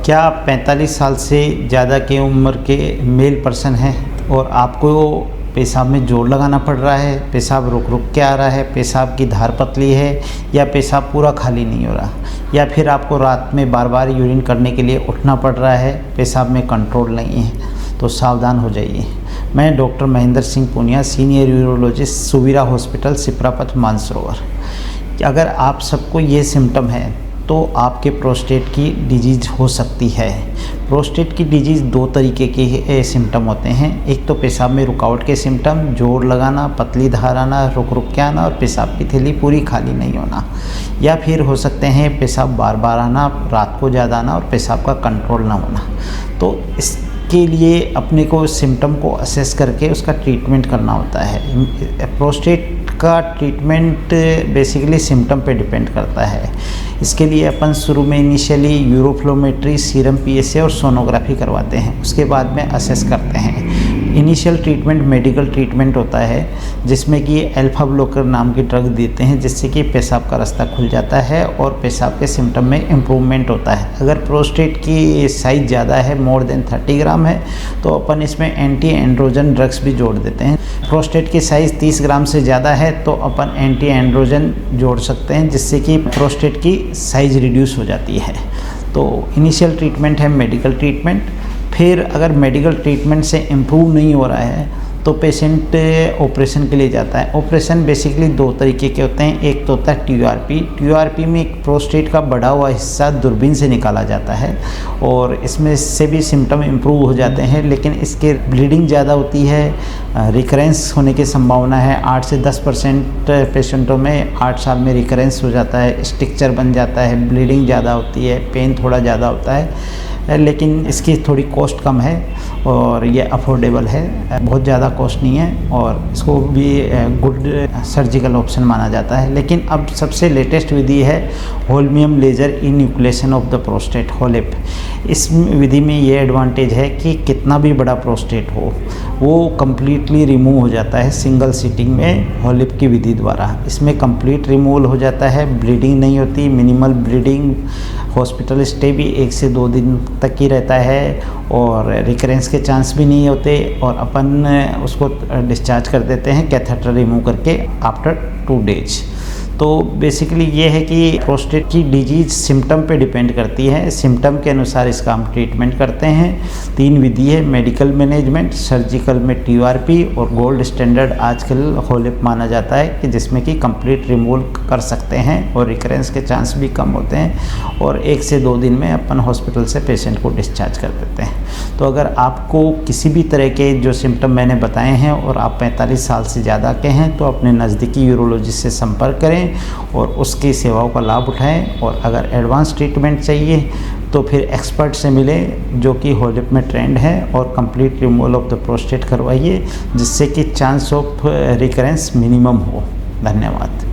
क्या आप 45 साल से ज़्यादा की उम्र के मेल पर्सन हैं और आपको पेशाब में जोर लगाना पड़ रहा है, पेशाब रुक रुक के आ रहा है, पेशाब की धार पतली है या पेशाब पूरा खाली नहीं हो रहा, या फिर आपको रात में बार बार यूरिन करने के लिए उठना पड़ रहा है, पेशाब में कंट्रोल नहीं है, तो सावधान हो जाइए। मैं doctor Mahendra Singh Poonia, senior urologist, Suvira hospital, Shiprapath, Mansarovar. अगर आप सबको ये सिम्टम है तो आपके प्रोस्टेट की डिजीज़ हो सकती है। प्रोस्टेट की डिजीज़ दो तरीके के सिम्टम होते हैं। एक तो पेशाब में रुकावट के सिम्टम, जोर लगाना, पतली धार आना, रुक रुक के आना और पेशाब की थैली पूरी खाली नहीं होना, या फिर हो सकते हैं पेशाब बार बार आना, रात को ज़्यादा आना और पेशाब का कंट्रोल ना होना। तो इसके लिए अपने को सिम्टम को असेस करके उसका ट्रीटमेंट करना होता है। प्रोस्टेट का ट्रीटमेंट बेसिकली सिम्टम पे डिपेंड करता है। इसके लिए अपन शुरू में इनिशियली यूरोफ्लोमेट्री, सीरम पीएसए और सोनोग्राफी करवाते हैं, उसके बाद में असेस करते हैं। इनिशियल ट्रीटमेंट मेडिकल ट्रीटमेंट होता है, जिसमें कि अल्फा ब्लॉकर नाम की ड्रग देते हैं, जिससे कि पेशाब का रास्ता खुल जाता है और पेशाब के सिम्टम में इम्प्रूवमेंट होता है। अगर प्रोस्टेट की साइज़ ज़्यादा है, मोर देन 30 ग्राम है, तो अपन इसमें एंटी एंड्रोजन ड्रग्स भी जोड़ देते हैं। प्रोस्टेट की साइज़ 30 ग्राम से ज़्यादा है तो अपन एंटी एंड्रोजन जोड़ सकते हैं, जिससे कि प्रोस्टेट की साइज़ रिड्यूस हो जाती है। तो इनिशियल ट्रीटमेंट है मेडिकल ट्रीटमेंट। फिर अगर मेडिकल ट्रीटमेंट से इम्प्रूव नहीं हो रहा है तो पेशेंट ऑपरेशन के लिए जाता है। ऑपरेशन बेसिकली दो तरीके के होते हैं। एक तो होता है टीयूआरपी। टीयूआरपी में एक प्रोस्टेट का बढ़ा हुआ हिस्सा दूरबीन से निकाला जाता है और इसमें से भी सिम्टम इम्प्रूव हो जाते हैं, लेकिन इसके ब्लीडिंग ज़्यादा होती है, रिकरेंस होने की संभावना है। 8 से 10% पेशेंटों में 8 साल में रिकरेंस हो जाता है, स्ट्रक्चर बन जाता है, ब्लीडिंग ज़्यादा होती है, पेन थोड़ा ज़्यादा होता है, लेकिन इसकी थोड़ी कॉस्ट कम है और ये अफोर्डेबल है, बहुत ज़्यादा कॉस्ट नहीं है और इसको भी गुड सर्जिकल ऑप्शन माना जाता है। लेकिन अब सबसे लेटेस्ट विधि है holmium laser enucleation of the prostate, HoLEP. इस विधि में ये एडवांटेज है कि कितना भी बड़ा प्रोस्टेट हो वो कम्प्लीटली रिमूव हो जाता है सिंगल सीटिंग में होलिप की विधि द्वारा। इसमें कंप्लीट रिमूवल हो जाता है, ब्लीडिंग नहीं होती, मिनिमल ब्लीडिंग, हॉस्पिटल स्टे भी 1 से 2 दिन तक ही रहता है और रिकरेंस के चांस भी नहीं होते और अपन उसको डिस्चार्ज कर देते हैं कैथेटर रिमूव करके आफ्टर 2 डेज। तो बेसिकली ये है कि प्रोस्टेट की डिजीज़ सिम्टम पे डिपेंड करती है, सिम्टम के अनुसार इसका हम ट्रीटमेंट करते हैं। 3 विधि है, मेडिकल मैनेजमेंट, सर्जिकल में टीयूआरपी और गोल्ड स्टैंडर्ड आजकल होलिप माना जाता है कि जिसमें कि कंप्लीट रिमूवल कर सकते हैं और रिकरेंस के चांस भी कम होते हैं और 1 से 2 दिन में अपन हॉस्पिटल से पेशेंट को डिस्चार्ज कर देते हैं। तो अगर आपको किसी भी तरह के जो सिम्टम मैंने बताए हैं और आप 45 साल से ज़्यादा के हैं तो अपने नज़दीकी यूरोलॉजिस्ट से संपर्क करें और उसकी सेवाओं का लाभ उठाएं। और अगर एडवांस ट्रीटमेंट चाहिए तो फिर एक्सपर्ट से मिले जो कि होलिप में ट्रेंड है और complete removal of the prostate करवाइए, जिससे कि चांस ऑफ रिकरेंस मिनिमम हो। धन्यवाद।